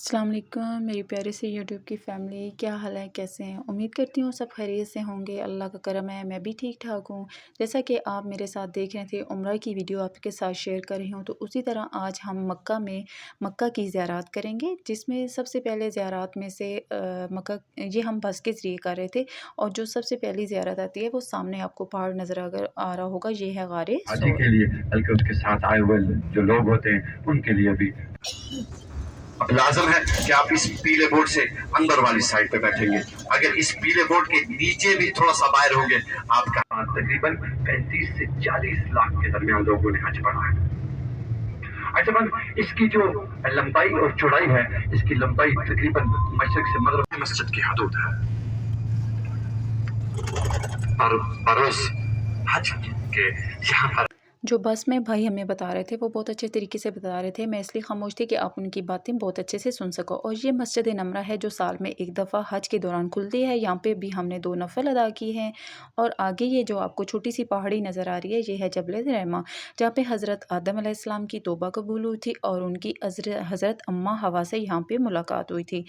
अस्सलाम वालेकुम मेरी प्यारे से यूट्यूब की फ़ैमिली, क्या हाल है, कैसे हैं? उम्मीद करती हूँ सब खैरियत से होंगे। अल्लाह का करम है, मैं भी ठीक ठाक हूँ। जैसा कि आप मेरे साथ देख रहे थे, उम्रा की वीडियो आपके साथ शेयर कर रही हूँ, तो उसी तरह आज हम मक्का की ज़ियारत करेंगे, जिसमें सबसे पहले ज़ियारत में से मक्का ये हम बस के ज़रिए कर रहे थे। और जो सबसे पहली ज़ियारत आती है वो सामने आपको पहाड़ नज़र अगर आ रहा होगा, ये है गारे हाजी सौर। के लिए, बल्कि उसके साथ आए हुए जो लोग होते हैं उनके लिए भी लाजम है कि आप इस पीले बोर्ड से अंदर वाली साइड पे बैठेंगे। अगर इस पीले बोर्ड के नीचे भी थोड़ा सा बाहर होंगे, आपका तकरीबन 35 से 40 लाख के दरमियान लोगों ने हज पढ़ा है। अच्छा बंद, इसकी जो लंबाई और चौड़ाई है, इसकी लंबाई तकरीबन मशरक से मगरब मस्जिद की हदूद है। और बरोज हज के यहाँ पर जो बस में भाई हमें बता रहे थे वो बहुत अच्छे तरीके से बता रहे थे, मैं इसलिए खामोश थी कि आप उनकी बातें बहुत अच्छे से सुन सको। और ये मस्जिद नमरा है जो साल में एक दफ़ा हज के दौरान खुलती है। यहाँ पे भी हमने 2 नफल अदा की हैं। और आगे ये जो आपको छोटी सी पहाड़ी नज़र आ रही है, ये है जबल रहमा, जहाँ पे हज़रत आदम अलैहिस्सलाम की तौबा कबूल हुई थी और उनकी हज़रत अम्मा हवा से यहाँ पे मुलाकात हुई थी।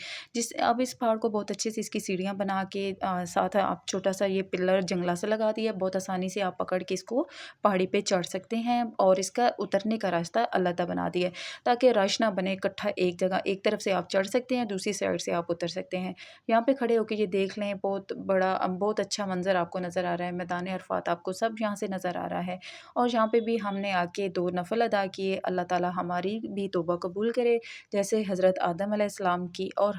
अब इस पहाड़ को बहुत अच्छे से इसकी सीढ़ियाँ बना के साथ आप छोटा सा ये पिलर जंगला से लगा दिया, बहुत आसानी से आप पकड़ के इसको पहाड़ी पे चढ़ सकते हैं। और इसका उतरने का रास्ता अलग बना दिया है ताकि रश ना बने इकट्ठा एक जगह, एक तरफ से आप चढ़ सकते हैं, दूसरी साइड से आप उतर सकते हैं। यहाँ पे खड़े होकर ये देख लें, बहुत अच्छा मंजर आपको नज़र आ रहा है। मैदान अरफात आपको सब यहाँ से नज़र आ रहा है। और यहाँ पे भी हमने आके 2 नफल अदा किए। अल्लाह ताला हमारी भी तौबा कबूल करे, जैसे हज़रत आदम अलैहिस्सलाम की और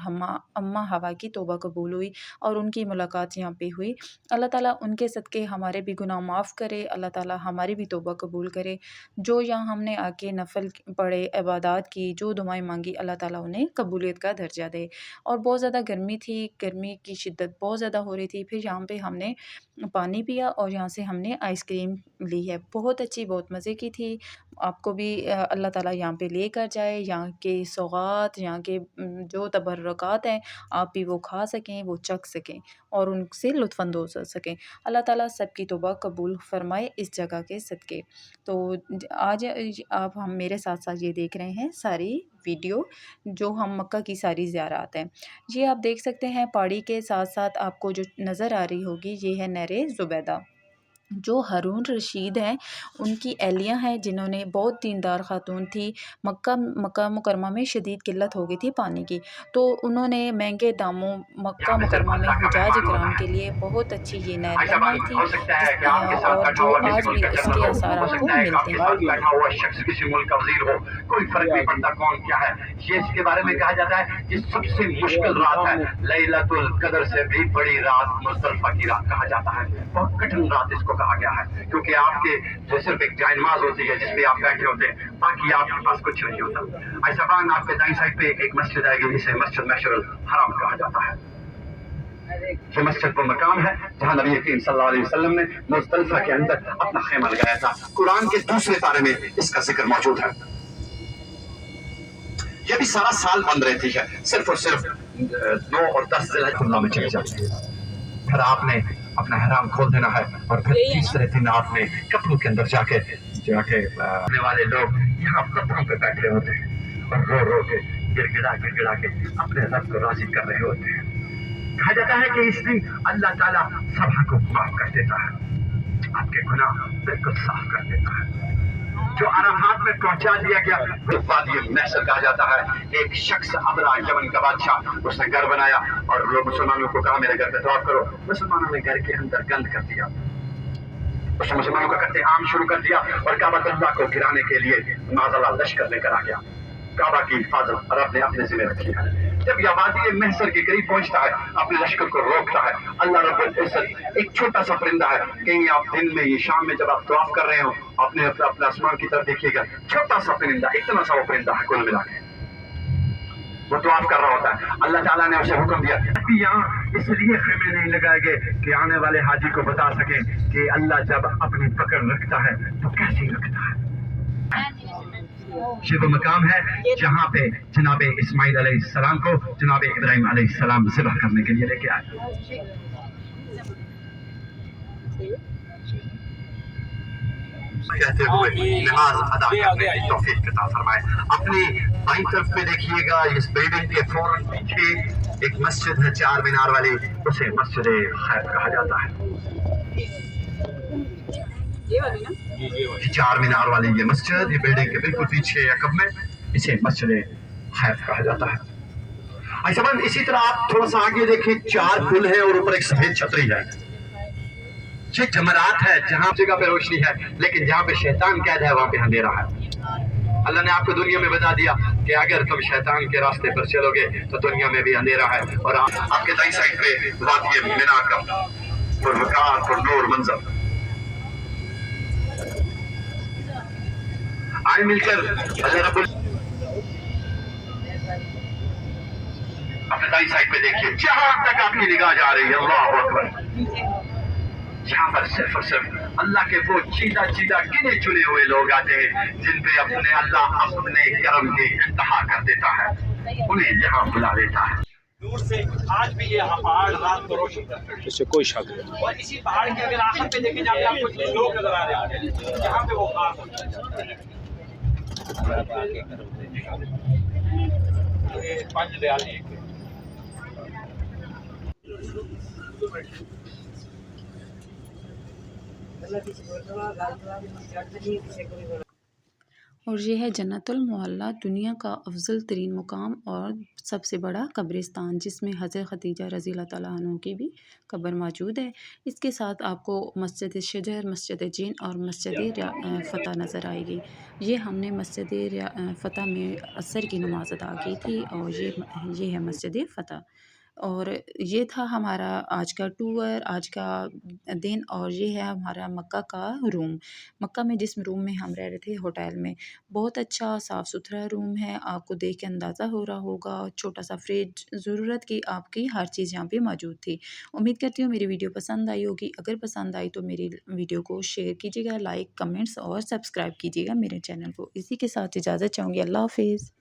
अम्मा हवा की तौबा कबूल हुई और उनकी मुलाकात यहाँ पे हुई। अल्लाह ताला उनके सदक़े हमारे भी गुनाह माफ़ करे, अल्लाह ताला हमारी भी तौबा कबूल करे। जो यहाँ हमने आके नफ़ल पढ़े, इबादत की, जो दुआएँ मांगी, अल्लाह ताला उन्हें कबूलियत का दर्जा दे। और बहुत ज़्यादा गर्मी थी, गर्मी की शिद्दत बहुत ज़्यादा हो रही थी। फिर यहाँ पे हमने पानी पिया और यहाँ से हमने आइसक्रीम ली है, बहुत अच्छी, बहुत मज़े की थी। आपको भी अल्लाह ताला यहाँ पे लेकर जाए, यहाँ के सौगात, यहाँ के जो तबर्रुकात हैं, आप भी वो खा सकें, वो चख सकें और उनसे लुत्फ़अंदोज़ हो सकें। अल्लाह ताला सबकी तौबा कबूल फ़रमाए इस जगह के सदक़े। तो आज आप हम मेरे साथ-साथ ये देख रहे हैं सारी वीडियो, जो हम मक्का की सारी ज़ियारत हैं। ये आप देख सकते हैं, पहाड़ी के साथ-साथ आपको जो नज़र आ रही होगी, ये है नहर ज़ुबैदा। जो हारून रशीद हैं, उनकी अहलिया हैं, जिन्होंने बहुत दीनदार ख़ातून थी। मक्का मुकरमा में शदीद किल्लत हो गई थी पानी की, तो उन्होंने महंगे दामों मक्का मुकरमा में हुजाज इकराम के लिए बहुत अच्छी ये नहर ऐसा बनवाई थी, हो सकता है कि आपके साथ और बैठा जो हुआ किसी आज मुल्क भी का उसके जनरल आसार हो आपको सकता है कि मिलते आपके हैं। साथ बैठा हुआ शख्स किसी मुल्क का वजीर हो, कोई फर्क नहीं पड़ता कौन क्या है। ये इसके बारे में कहा जाता है ये सबसे मुश्किल रात है, लैलतुल कदर से भी बड़ी रात मुज़दलिफ़ा की रात कहा जाता है। बहुत कठिन रात इसको कहा गया है, क्योंकि आपके जो सिर्फ एक जायनमाज होती है जिसपे आप बैठे होते हैं, बाकी आपके पास कुछ नहीं होता। ऐसा बान आपके दाईं साइड पे एक मस्जिद आएगी, जिसे मस्जिद मशअरुल हराम कहा जाता है। ये मस्जिद वो मकाम है जहाँ नबी करीम सल्लल्लाहु अलैहि वसल्लम ने मुज़दलिफ़ा के अंदर अपना खेमा लगाया था। कुरान के दूसरे पारे में इसका जिक्र मौजूद है। ये भी सारा साल बंद रहती है, सिर्फ और सिर्फ 9 और 10 ज़िलहज में चली जाती है। फिर आपने अपना हराम खोल देना है और फिर तीसरे दिन आपने कपड़ों के अंदर जाके आने वाले लोग यहाँ पत्थरों पे बैठे होते हैं और रो रो के गिड़गिड़ा के अपने रब को राजी कर रहे होते हैं। कहा जाता है कि इस दिन अल्लाह ताला सभा को माफ कर देता है, आपके गुनाह बिल्कुल साफ कर देता है। जो अराफात में पहुंचा दिया गया तो वादी महशर कहा जाता है। एक शख्स अबरा यमन का बादशाह, उसने घर बनाया और लोग मुसलमानों को कहा मेरे घर पे तवाफ करो। मुसलमानों ने घर के अंदर गंद कर दिया, उसने मुसलमानों का कत्ले आम शुरू कर दिया और काबा को गिराने के लिए माज़अल्लाह लश्कर लेकर आ गया। काबा की हिफाजत अरब ने अपने जिम्मे रखी है। जब यह वादी महशर के करीब पहुंचता है, अपने लश्कर को रोकता है। अल्लाह रब्बुल इज्जत एक छोटा सा परिंदा है, कहीं आप दिन में ये शाम में जब आप तवाफ कर रहे हो, अपने आसमान की तरफ देखिएगा, छोटा सा परिंदा, इतना सा वो परिंदा है कुल मिला के, वो तवाफ कर रहा होता है। अल्लाह ताला ने उसे हुक्म दिया कि यहाँ इसलिए खेमे नहीं लगाए गए कि आने वाले हाजी को बता सके कि अल्लाह जब अपनी पकड़ रखता है तो कैसे रखता है। ये वो मकाम है जहाँ पे जनाबे इस्माइल अलैहिस्सलाम को जनाबे इब्राहिम अलैहिस्सलाम ज़िबह करने के लिए लेके आए। कहते हुए नमाज अदा करने की तौफीक अता फरमाए। अपनी बाईं तरफ पे देखिएगा, इस बिल्डिंग के फौरन पीछे एक मस्जिद है 4 मीनार वाली, उसे मस्जिद खैफ कहा जाता है। ये 4 मीनार वाली ये मस्जिद, ये बिल्डिंग के बिल्कुल पीछे अकब में, इसे मस्जिद खैफ कहा जाता है। ऐसा बंद इसी तरह आप थोड़ा सा आगे देखें, 4 पुल है और ऊपर एक सफेद छतरी है। ये जमरात है, जहां जगह पे रोशनी है, लेकिन जहां पे शैतान कैद है वहां पे अंधेरा है। अल्लाह ने आपको दुनिया में बता दिया कि अगर तुम शैतान के रास्ते पर चलोगे तो दुनिया में भी अंधेरा है। और आपके दाईं साइड पे वादिय मिना का पुरवकार पुरनूर मंजर। आए मिलकर अल्लाह रब्बुल अपने दाईं साइड पे देखिए, जहां तक आपकी निगाह जा रही है, अल्लाह अकबर, यहाँ पर सिर्फ और सिर्फ अल्लाह के वो चीदा चीदा गिने चुने हुए लोग आते हैं जिन पे अपने अल्लाह अपने करम की इंतहा कर देता है, उन्हें यहाँ बुला लेता है। दूर से आज भी ये पहाड़ रात को रोशन करते हैं, इससे कोई शक नहीं। और इसी पहाड़ के अगर आखिर पे देखे जाए आपको कुछ लोग नजर आ रहे हैं जहाँ पे वो खास होता है। ये पंच दयाल एक है। और ये है जन्नतुल मुअल्ला, दुनिया का अफजल तरीन मुकाम और सबसे बड़ा कब्रिस्तान, जिसमें हज़रत खदीजा रज़ी अल्लाह तआला अन्हा की भी कब्र मौजूद है। इसके साथ आपको मस्जिद शजर, मस्जिद जिन और मस्जिद फ़तह नज़र आएगी। ये हमने मस्जिद फ़तह में असर की नमाज़ अदा की थी, और ये है मस्जिद फ़तह। और ये था हमारा आज का टूर, आज का दिन। और ये है हमारा मक्का का रूम। मक्का में जिस रूम में हम रह रहे थे होटल में, बहुत अच्छा साफ़ सुथरा रूम है, आपको देख के अंदाज़ा हो रहा होगा। छोटा सा फ्रिज, ज़रूरत की आपकी हर चीज़ यहाँ पे मौजूद थी। उम्मीद करती हूँ मेरी वीडियो पसंद आई होगी। अगर पसंद आई तो मेरी वीडियो को शेयर कीजिएगा, लाइक कमेंट्स और सब्सक्राइब कीजिएगा मेरे चैनल को। इसी के साथ इजाज़त चाहूँगी। अल्लाह हाफिज़।